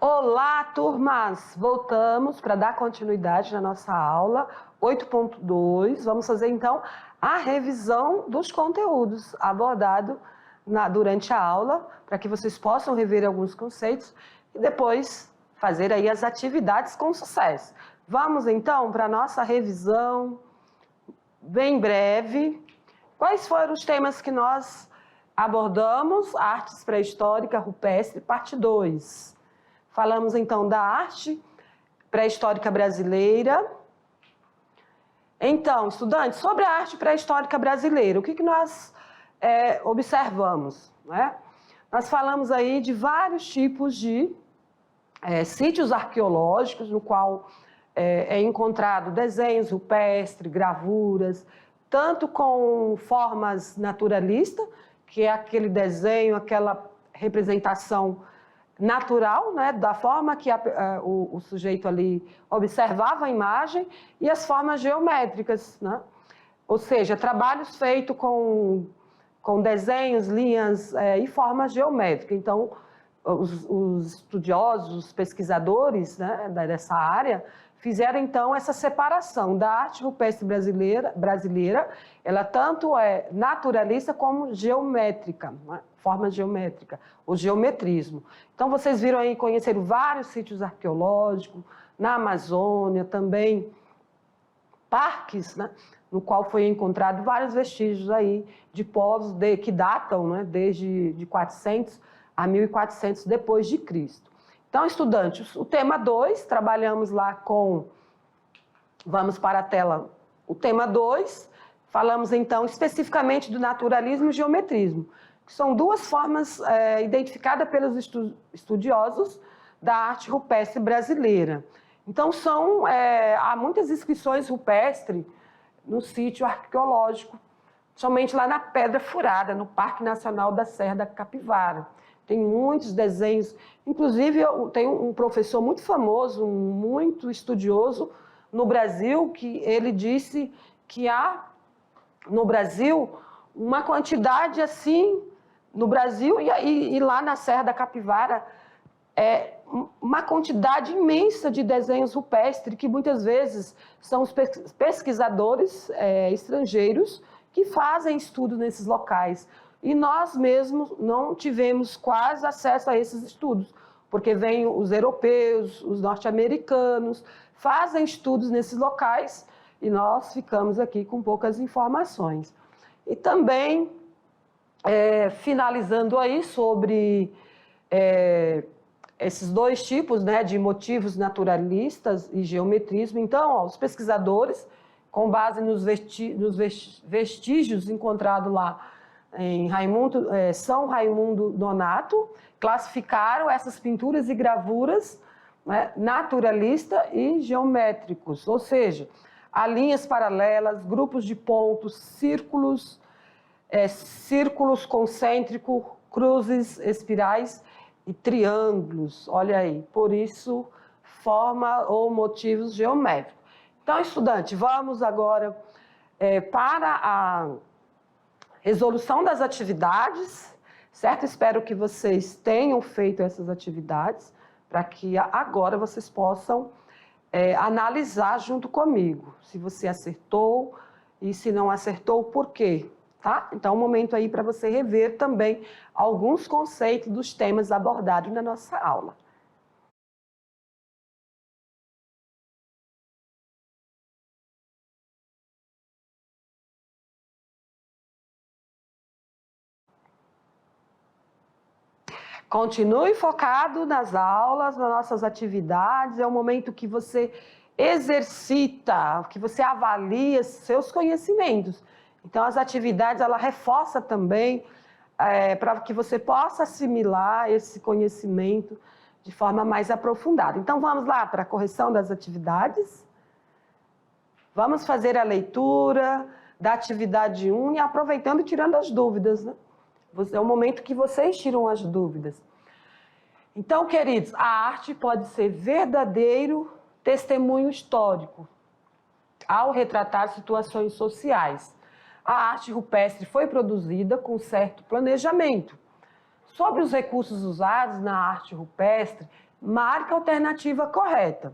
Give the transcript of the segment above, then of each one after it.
Olá, turmas! Voltamos para dar continuidade na nossa aula 8.2. Vamos fazer, então, a revisão dos conteúdos abordados durante a aula, para que vocês possam rever alguns conceitos e depois fazer aí as atividades com sucesso. Vamos, então, para a nossa revisão bem breve. Quais foram os temas que nós abordamos? Artes pré-histórica rupestre, parte 2. Falamos, então, da arte pré-histórica brasileira. Então, estudantes, sobre a arte pré-histórica brasileira, o que nós observamos, né? Nós falamos aí de vários tipos de sítios arqueológicos, no qual é encontrado desenhos rupestres, gravuras, tanto com formas naturalistas, que é aquele desenho, aquela representação natural, né, da forma que o sujeito ali observava a imagem, e as formas geométricas, né? Ou seja, trabalhos feitos com desenhos, linhas e formas geométricas. Então, os estudiosos, os pesquisadores, né, dessa área fizeram, então, essa separação da arte rupestre brasileira, ela tanto é naturalista como geométrica, né? Forma geométrica, o geometrismo. Então, vocês viram aí, conheceram vários sítios arqueológicos, na Amazônia, também parques, né, no qual foi encontrado vários vestígios aí de povos que datam, né, desde de 400 a 1400 depois de Cristo. Então, estudantes, o tema 2, trabalhamos lá com... Vamos para a tela. O tema 2, falamos então especificamente do naturalismo e geometrismo, que são duas formas identificadas pelos estudiosos da arte rupestre brasileira. Então, há muitas inscrições rupestres no sítio arqueológico, somente lá na Pedra Furada, no Parque Nacional da Serra da Capivara. Tem muitos desenhos, inclusive tem um professor muito famoso, muito estudioso no Brasil, que ele disse que há no Brasil uma quantidade assim, no Brasil e lá na Serra da Capivara, uma quantidade imensa de desenhos rupestres, que muitas vezes são os pesquisadores estrangeiros que fazem estudos nesses locais. E nós mesmos não tivemos quase acesso a esses estudos, porque vêm os europeus, os norte-americanos, fazem estudos nesses locais e nós ficamos aqui com poucas informações. E também, finalizando aí sobre esses dois tipos, né, de motivos naturalistas e geometrismo. Então, os pesquisadores, com base nos vestígios encontrados lá em São Raimundo Nonato, classificaram essas pinturas e gravuras, né, naturalista e geométricos, ou seja, há linhas paralelas, grupos de pontos, círculos concêntricos, cruzes, espirais e triângulos, olha aí, por isso forma ou motivos geométricos. Então, estudante, vamos agora para a resolução das atividades, certo? Espero que vocês tenham feito essas atividades, para que agora vocês possam analisar junto comigo, se você acertou e se não acertou, por quê? Tá? Então, é um momento aí para você rever também alguns conceitos dos temas abordados na nossa aula. Continue focado nas aulas, nas nossas atividades, é o momento que você exercita, que você avalia seus conhecimentos. Então, as atividades, ela reforça também para que você possa assimilar esse conhecimento de forma mais aprofundada. Então, vamos lá para a correção das atividades. Vamos fazer a leitura da atividade 1 e aproveitando e tirando as dúvidas, né? É o momento que vocês tiram as dúvidas. Então, queridos, a arte pode ser verdadeiro testemunho histórico ao retratar situações sociais. A arte rupestre foi produzida com certo planejamento. sobre os recursos usados na arte rupestre, marque a alternativa correta.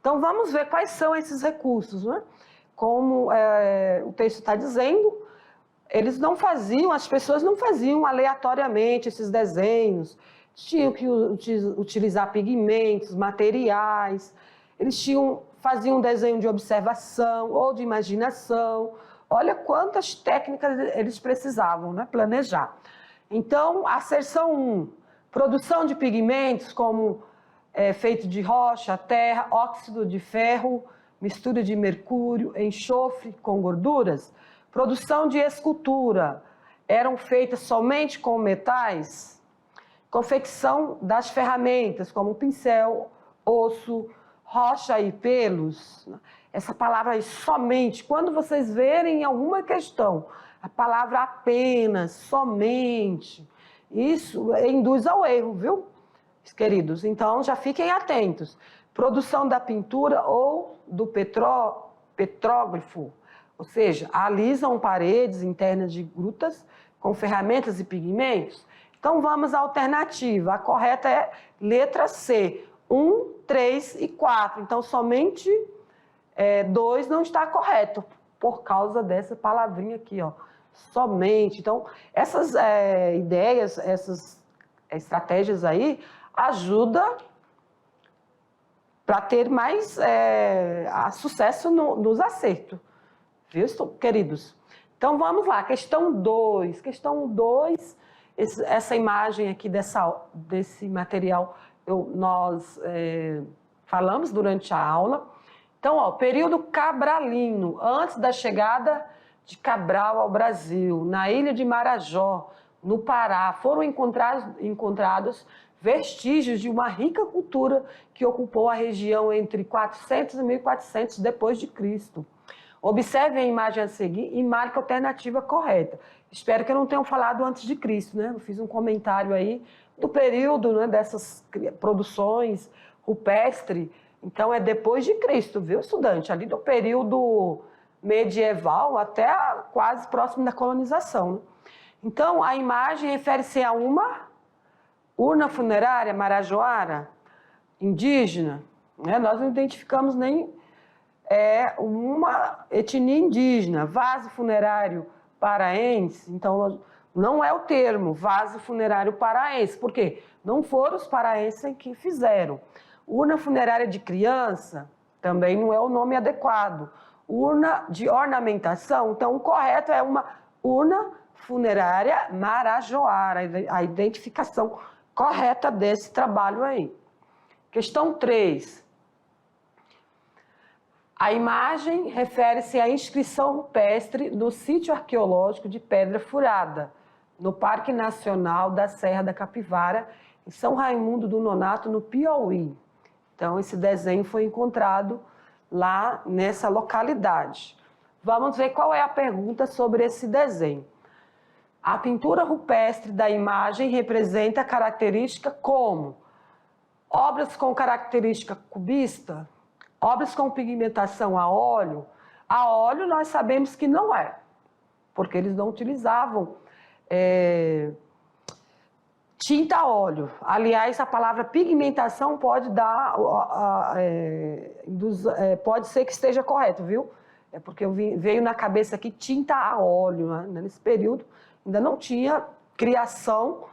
Então, vamos ver quais são esses recursos, né? Como o texto está dizendo, eles não faziam, as pessoas não faziam aleatoriamente esses desenhos, tinham que utilizar pigmentos, materiais, eles faziam um desenho de observação ou de imaginação. Olha quantas técnicas eles precisavam, né, planejar. Então, a seção 1, produção de pigmentos como feito de rocha, terra, óxido de ferro, mistura de mercúrio, enxofre com gorduras. Produção de escultura, eram feitas somente com metais. Confecção das ferramentas, como pincel, osso, rocha e pelos. Essa palavra aí, somente, quando vocês verem em alguma questão, a palavra apenas, somente, isso induz ao erro, viu, queridos? Então, já fiquem atentos. Produção da pintura ou do petróglifo, ou seja, alisam paredes internas de grutas com ferramentas e pigmentos. Então, vamos à alternativa. A correta é letra C, 1, 3 e 4. Então, somente 2 não está correto, por causa dessa palavrinha aqui, ó, somente. Então, essas ideias, essas estratégias aí, ajudam para ter mais sucesso nos acertos. Viu, queridos? Então, vamos lá. Questão 2. Questão 2, essa imagem aqui desse material nós falamos durante a aula. Então, ó, período cabralino, antes da chegada de Cabral ao Brasil, na ilha de Marajó, no Pará, foram encontrados vestígios de uma rica cultura que ocupou a região entre 400 e 1400 depois de Cristo. Observe a imagem a seguir e marque a alternativa correta. Espero que eu não tenha falado antes de Cristo, né? Eu fiz um comentário aí do período, né, dessas produções rupestres. Então, é depois de Cristo, viu, estudante? Ali do período medieval até quase próximo da colonização, né? Então, a imagem refere-se a uma urna funerária marajoara, indígena, né? Nós não identificamos nem uma etnia indígena. Vaso funerário paraense, então não é o termo vaso funerário paraense, porque não foram os paraenses que fizeram. Urna funerária de criança também não é o nome adequado. Urna de ornamentação, então o correto é uma urna funerária marajoara, a identificação correta desse trabalho aí. Questão 3. A imagem refere-se à inscrição rupestre no sítio arqueológico de Pedra Furada, no Parque Nacional da Serra da Capivara, em São Raimundo do Nonato, no Piauí. Então, esse desenho foi encontrado lá nessa localidade. Vamos ver qual é a pergunta sobre esse desenho. A pintura rupestre da imagem representa a característica como obras com característica cubista, obras com pigmentação a óleo. A óleo nós sabemos que não é, porque eles não utilizavam tinta a óleo. Aliás, a palavra pigmentação pode pode ser que esteja correto, viu? É porque veio na cabeça aqui tinta a óleo, né? Nesse período ainda não tinha criação,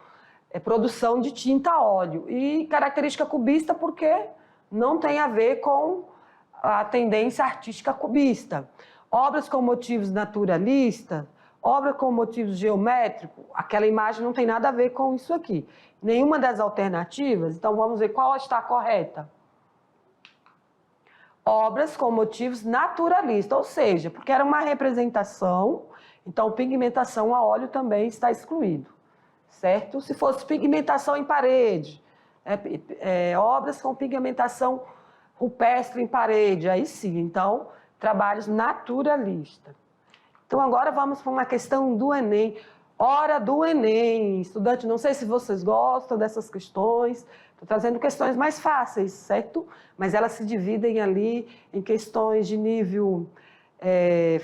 produção de tinta a óleo. E característica cubista porque não tem a ver com a tendência artística cubista. Obras com motivos naturalistas, obra com motivos geométricos, aquela imagem não tem nada a ver com isso aqui. Nenhuma das alternativas, então vamos ver qual está correta. Obras com motivos naturalistas, ou seja, porque era uma representação, então pigmentação a óleo também está excluído, certo? Se fosse pigmentação em parede, obras com pigmentação rupestre em parede, aí sim, então, trabalhos naturalistas. Então, agora vamos para uma questão do Enem. Hora do Enem. Estudante, não sei se vocês gostam dessas questões, estou trazendo questões mais fáceis, certo? Mas elas se dividem ali em questões de nível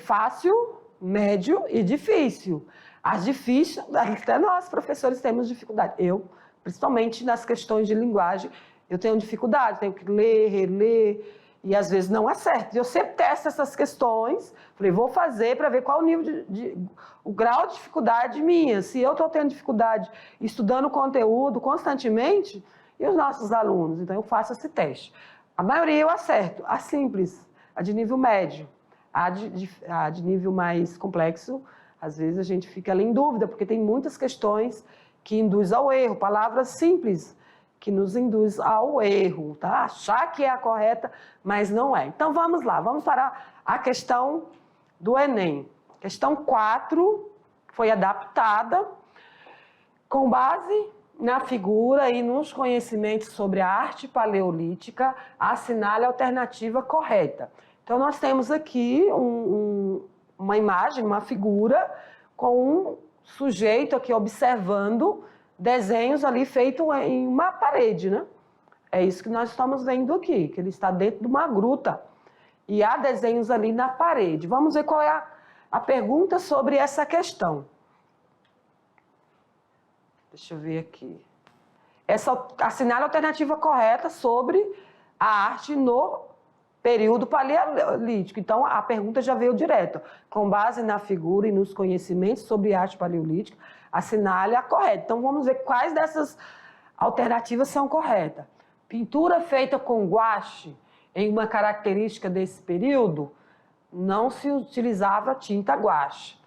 fácil, médio e difícil. As difíceis, até nós, professores, temos dificuldade. Eu, principalmente nas questões de linguagem, eu tenho dificuldade, tenho que ler, reler, e às vezes não acerto. Eu sempre testo essas questões, falei, vou fazer para ver qual o nível o grau de dificuldade minha. Se eu estou tendo dificuldade estudando conteúdo constantemente, e os nossos alunos? Então, eu faço esse teste. A maioria eu acerto, a simples, a de nível médio, a de nível mais complexo, às vezes a gente fica ali em dúvida, porque tem muitas questões que induzem ao erro, palavras simples que nos induz ao erro, tá? Achar que é a correta, mas não é. Então, vamos lá, vamos para a questão do Enem. Questão 4 foi adaptada com base na figura e nos conhecimentos sobre a arte paleolítica, assinale a alternativa correta. Então, nós temos aqui uma imagem, uma figura com um sujeito aqui observando desenhos ali feitos em uma parede, né? É isso que nós estamos vendo aqui, que ele está dentro de uma gruta e há desenhos ali na parede. Vamos ver qual é a pergunta sobre essa questão. Deixa eu ver aqui. Assinale a alternativa correta sobre a arte no período paleolítico. Então, a pergunta já veio direto. Com base na figura e nos conhecimentos sobre arte paleolítica, assinale a correta. Então, vamos ver quais dessas alternativas são corretas. Pintura feita com guache em uma característica desse período, não se utilizava tinta guache.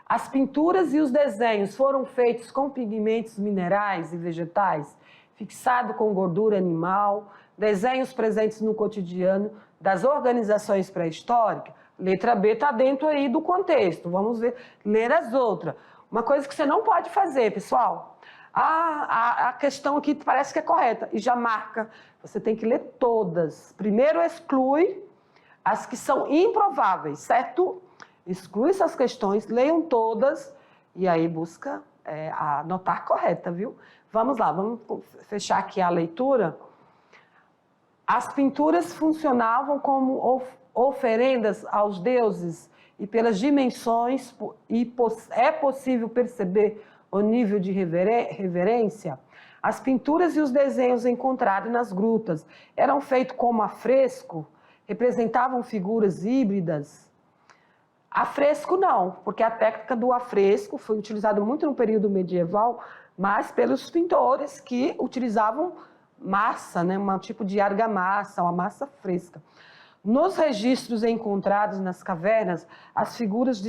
As pinturas e os desenhos foram feitos com pigmentos minerais e vegetais, fixado com gordura animal, desenhos presentes no cotidiano das organizações pré-históricas. Letra B está dentro aí do contexto. Vamos ler as outras. Uma coisa que você não pode fazer, pessoal. A questão aqui parece que é correta e já marca. Você tem que ler todas. Primeiro exclui as que são improváveis, certo? Exclui essas questões, leiam todas e aí busca anotar correta, viu? Vamos lá, vamos fechar aqui a leitura. As pinturas funcionavam como oferendas aos deuses e pelas dimensões é possível perceber o nível de reverência. As pinturas e os desenhos encontrados nas grutas eram feitos como afresco, representavam figuras híbridas. Afresco não, porque a técnica do afresco foi utilizada muito no período medieval, mas pelos pintores que utilizavam massa, né, um tipo de argamassa, uma massa fresca. Nos registros encontrados nas cavernas, as figuras de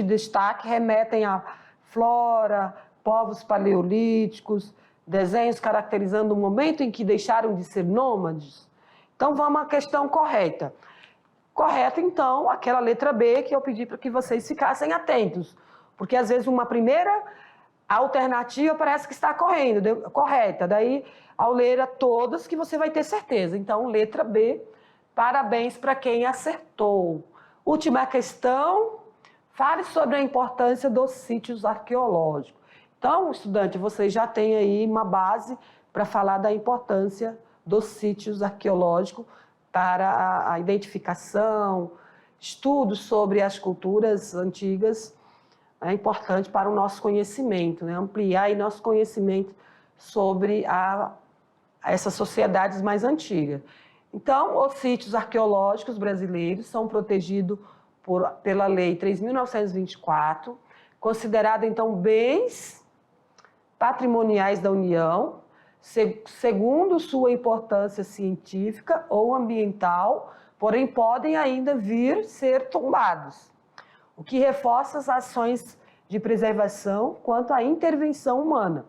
destaque remetem a flora, povos paleolíticos, desenhos caracterizando o momento em que deixaram de ser nômades. Então, vamos à questão correta. Correta, então, aquela letra B que eu pedi para que vocês ficassem atentos, porque às vezes uma primeira alternativa parece que está correta, daí ao ler a todas que você vai ter certeza. Então, letra B, parabéns para quem acertou. Última questão, fale sobre a importância dos sítios arqueológicos. Então, estudante, vocês já têm aí uma base para falar da importância dos sítios arqueológicos para a identificação, estudos sobre as culturas antigas, é importante para o nosso conhecimento, né? Ampliar aí nosso conhecimento sobre essas sociedades mais antigas. Então, os sítios arqueológicos brasileiros são protegidos pela Lei 3.924, considerados, então, bens patrimoniais da União, segundo sua importância científica ou ambiental, porém podem ainda vir ser tombados, o que reforça as ações de preservação quanto à intervenção humana.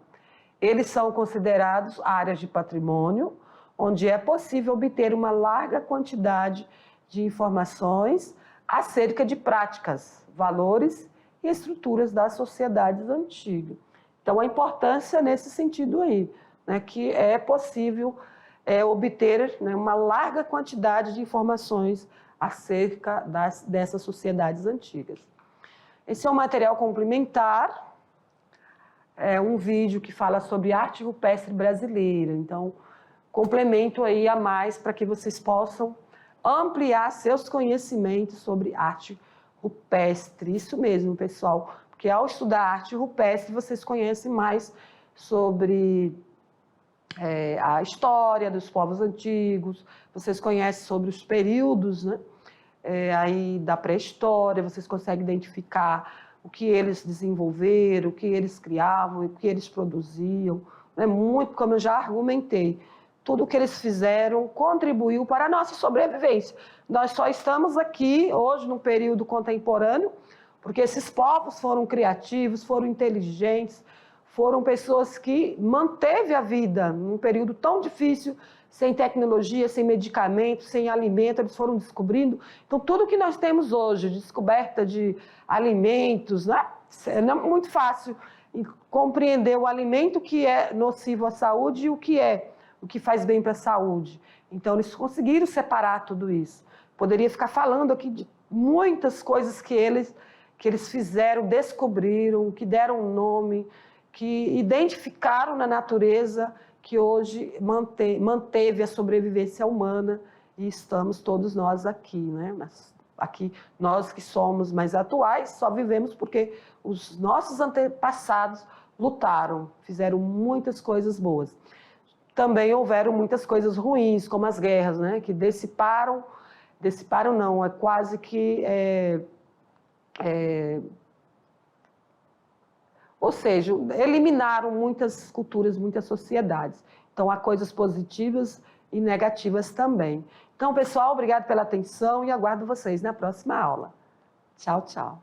Eles são considerados áreas de patrimônio, onde é possível obter uma larga quantidade de informações acerca de práticas, valores e estruturas das sociedades antigas. Então, a importância nesse sentido aí, né, que é possível obter, né, uma larga quantidade de informações acerca dessas sociedades antigas. Esse é um material complementar, um vídeo que fala sobre arte rupestre brasileira. Então, complemento aí a mais para que vocês possam ampliar seus conhecimentos sobre arte rupestre, isso mesmo, pessoal, porque ao estudar arte rupestre vocês conhecem mais sobre a história dos povos antigos, vocês conhecem sobre os períodos, né? Aí da pré-história, vocês conseguem identificar o que eles desenvolveram, o que eles criavam, o que eles produziam, né? Muito, como eu já argumentei, tudo o que eles fizeram contribuiu para a nossa sobrevivência. Nós só estamos aqui hoje num período contemporâneo porque esses povos foram criativos, foram inteligentes, foram pessoas que manteve a vida num período tão difícil, sem tecnologia, sem medicamentos, sem alimento, eles foram descobrindo. Então, tudo que nós temos hoje, descoberta de alimentos, né? É muito fácil compreender o alimento que é nocivo à saúde e o que faz bem para a saúde. Então, eles conseguiram separar tudo isso. Poderia ficar falando aqui de muitas coisas que eles fizeram, descobriram, que deram um nome, que identificaram na natureza, que hoje manteve a sobrevivência humana, e estamos todos nós aqui, né? Mas aqui, nós que somos mais atuais, só vivemos porque os nossos antepassados lutaram, fizeram muitas coisas boas. Também houveram muitas coisas ruins, como as guerras, né? Que dissiparam não, é quase que... Ou seja, eliminaram muitas culturas, muitas sociedades. Então, há coisas positivas e negativas também. Então, pessoal, obrigado pela atenção e aguardo vocês na próxima aula. Tchau, tchau.